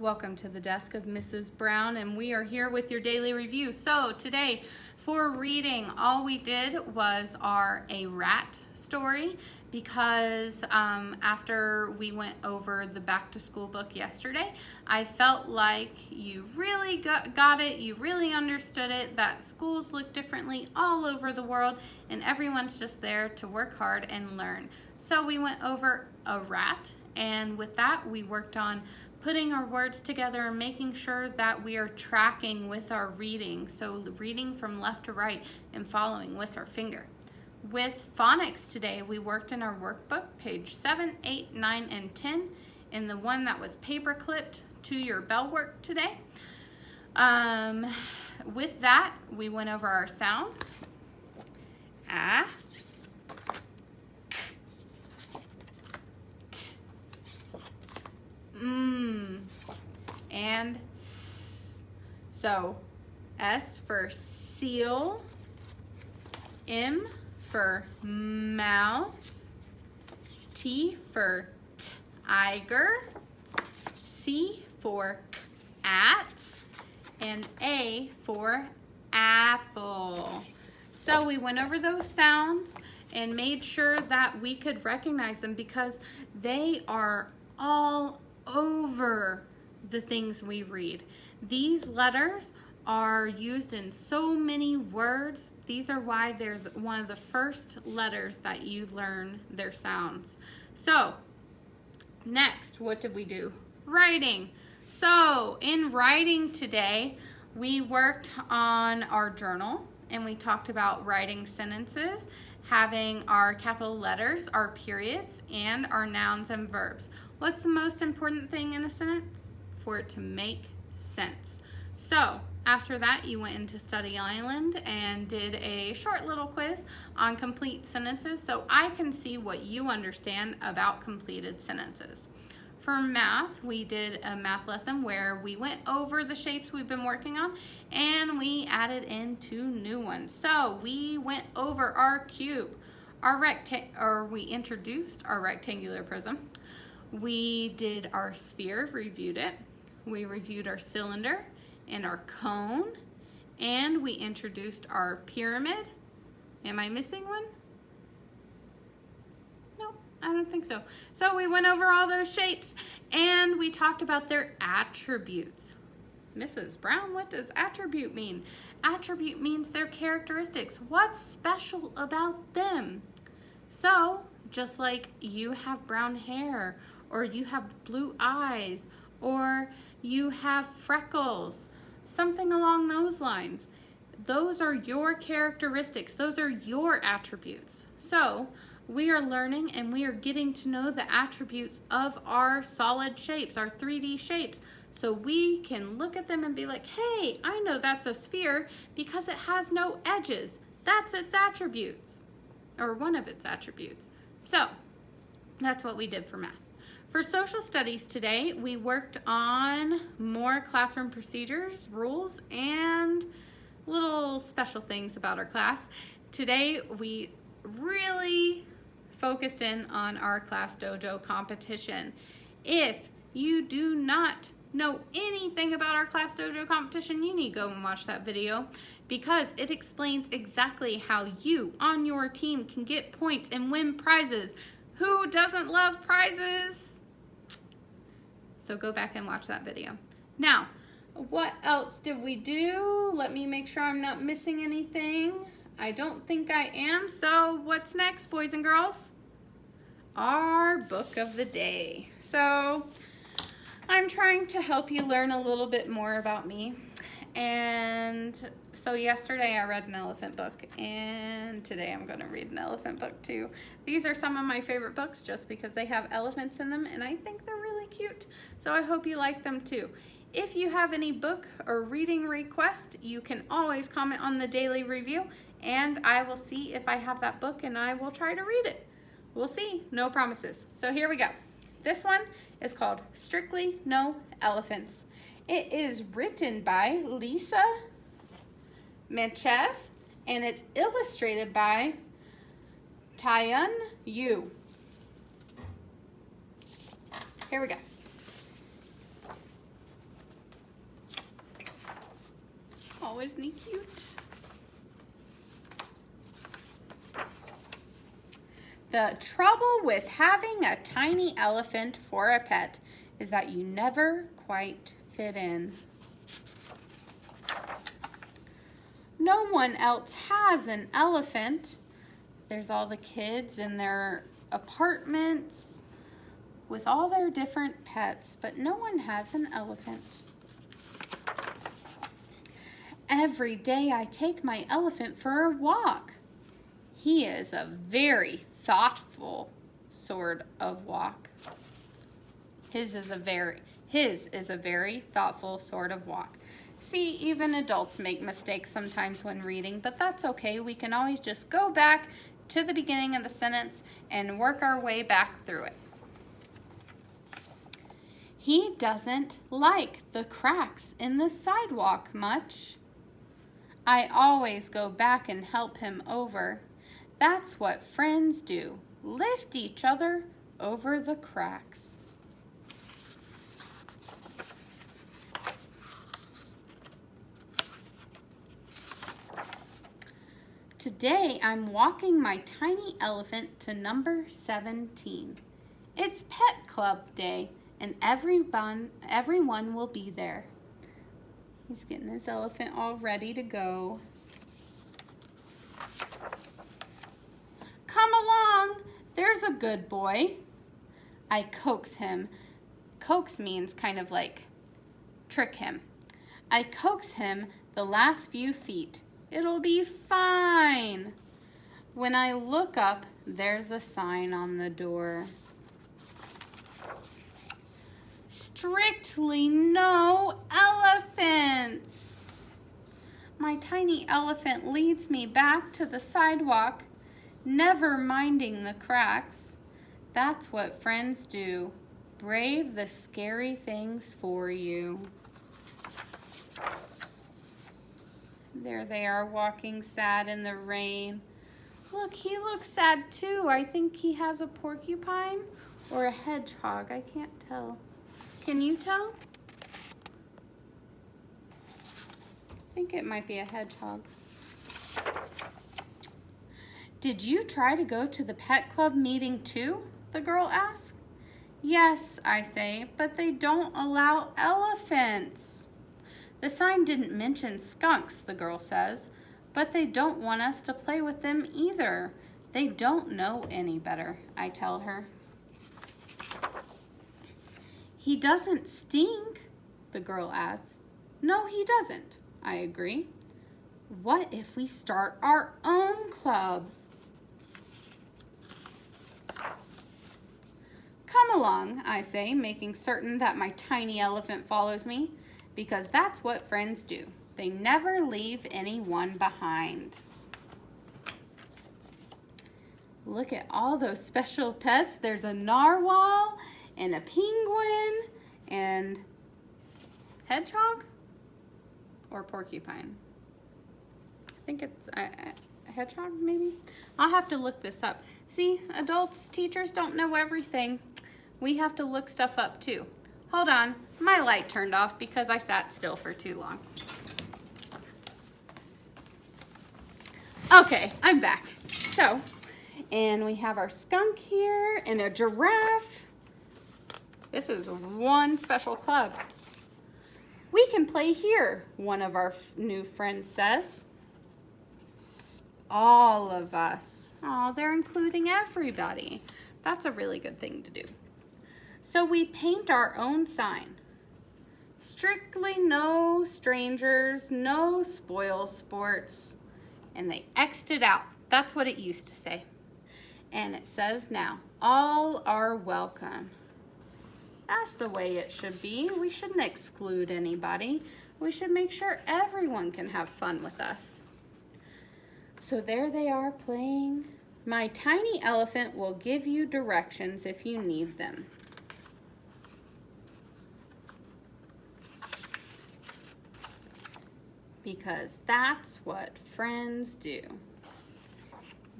Welcome to the desk of Mrs. Brown, and we are here with your daily review. So today, for reading, all we did was a rat story because after we went over the back to school book yesterday, I felt like you really got it, you really understood it, that schools look differently all over the world and everyone's just there to work hard and learn. So we went over a rat, and with that we worked on putting our words together and making sure that we are tracking with our reading. So reading from left to right and following with our finger. With phonics today, we worked in our workbook, page 7, 8, 9, and 10, in the one that was paper clipped to your bell work today. With that, we went over our sounds. Ah, and S. So S for seal, M for mouse, T for tiger, C for cat, and A for apple. So we went over those sounds and made sure that we could recognize them because they are all over the things we read. These letters are used in so many words. These are why they're one of the first letters that you learn their sounds. So next, what did we do? Writing. So in writing today, we worked on our journal and we talked about writing sentences, having our capital letters, our periods, and our nouns and verbs. What's the most important thing in a sentence? For it to make sense. So after that, you went into Study Island and did a short little quiz on complete sentences so I can see what you understand about completed sentences. For math, we did a math lesson where we went over the shapes we've been working on and we added in 2 new ones. So we went over our cube, we introduced our rectangular prism. We did our sphere, reviewed it. We reviewed our cylinder and our cone, and we introduced our pyramid. Am I missing one? No, I don't think so. So we went over all those shapes and we talked about their attributes. Mrs. Brown, what does attribute mean? Attribute means their characteristics. What's special about them? So just like you have brown hair, or you have blue eyes, or you have freckles, something along those lines. Those are your characteristics. Those are your attributes. So we are learning and we are getting to know the attributes of our solid shapes, our 3D shapes. So we can look at them and be like, hey, I know that's a sphere because it has no edges. That's its attributes, or one of its attributes. So that's what we did for math. For social studies today, we worked on more classroom procedures, rules, and little special things about our class. Today, we really focused in on our Class Dojo competition. If you do not know anything about our Class Dojo competition, you need to go and watch that video because it explains exactly how you on your team can get points and win prizes. Who doesn't love prizes? So go back and watch that video. Now, what else did we do? Let me make sure I'm not missing anything. I don't think I am. So what's next, boys and girls? Our book of the day. So I'm trying to help you learn a little bit more about me. And so yesterday I read an elephant book, and today I'm going to read an elephant book too. These are some of my favorite books just because they have elephants in them and I think they're really cute. So I hope you like them too. If you have any book or reading request, you can always comment on the daily review and I will see if I have that book and I will try to read it. We'll see, no promises. So here we go. This one is called Strictly No Elephants. It is written by Lisa Menchev and it's illustrated by Tayun Yu. Here we go. Oh, isn't he cute? The trouble with having a tiny elephant for a pet is that you never quite fit in. No one else has an elephant. There's all the kids in their apartments with all their different pets, but no one has an elephant. Every day I take my elephant for a walk. He is a very thoughtful sort of walk. His is a very thoughtful sort of walk. See, even adults make mistakes sometimes when reading, but that's okay. We can always just go back to the beginning of the sentence and work our way back through it. He doesn't like the cracks in the sidewalk much. I always go back and help him over. That's what friends do, lift each other over the cracks. Today I'm walking my tiny elephant to number 17. It's Pet Club Day and everyone will be there. He's getting his elephant all ready to go. Come along, there's a good boy. I coax him. Coax means kind of like trick him. I coax him the last few feet. It'll be fine. When I look up, there's a sign on the door. Strictly no elephants. My tiny elephant leads me back to the sidewalk, never minding the cracks. That's what friends do. Brave the scary things for you. There they are walking sad in the rain. Look, he looks sad too. I think he has a porcupine or a hedgehog. I can't tell. Can you tell? I think it might be a hedgehog. Did you try to go to the pet club meeting too? The girl asked. Yes, I say, but they don't allow elephants. The sign didn't mention skunks, the girl says, but they don't want us to play with them either. They don't know any better, I tell her. He doesn't stink, the girl adds. No, he doesn't, I agree. What if we start our own club? Come along, I say, making certain that my tiny elephant follows me, because that's what friends do. They never leave anyone behind. Look at all those special pets. There's a narwhal and a penguin and hedgehog or porcupine. I think it's a hedgehog maybe. I'll have to look this up. See, adults, teachers don't know everything. We have to look stuff up too. Hold on, my light turned off because I sat still for too long. Okay, I'm back. So, and we have our skunk here and a giraffe. This is one special club. We can play here, one of our new friends says. All of us. Oh, they're including everybody. That's a really good thing to do. So we paint our own sign. Strictly no strangers, no spoil sports. And they X'd it out. That's what it used to say. And it says now, all are welcome. That's the way it should be. We shouldn't exclude anybody. We should make sure everyone can have fun with us. So there they are playing. My tiny elephant will give you directions if you need them. Because that's what friends do.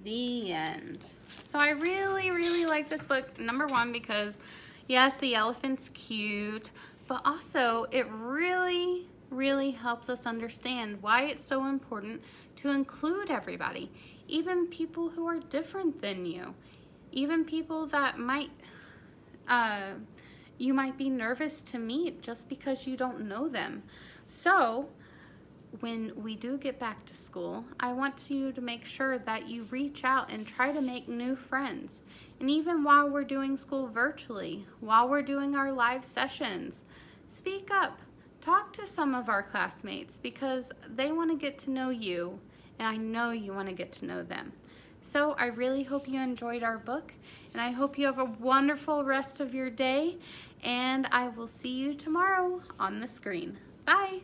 The end. So I really, really like this book, number one, because yes, the elephant's cute, but also it really really helps us understand why it's so important to include everybody, even people who are different than you, even people that you might be nervous to meet just because you don't know them. So when we do get back to school, I want you to make sure that you reach out and try to make new friends. And even while we're doing school virtually, while we're doing our live sessions, speak up. Talk to some of our classmates because they want to get to know you, and I know you want to get to know them. So I really hope you enjoyed our book, and I hope you have a wonderful rest of your day, and I will see you tomorrow on the screen. Bye!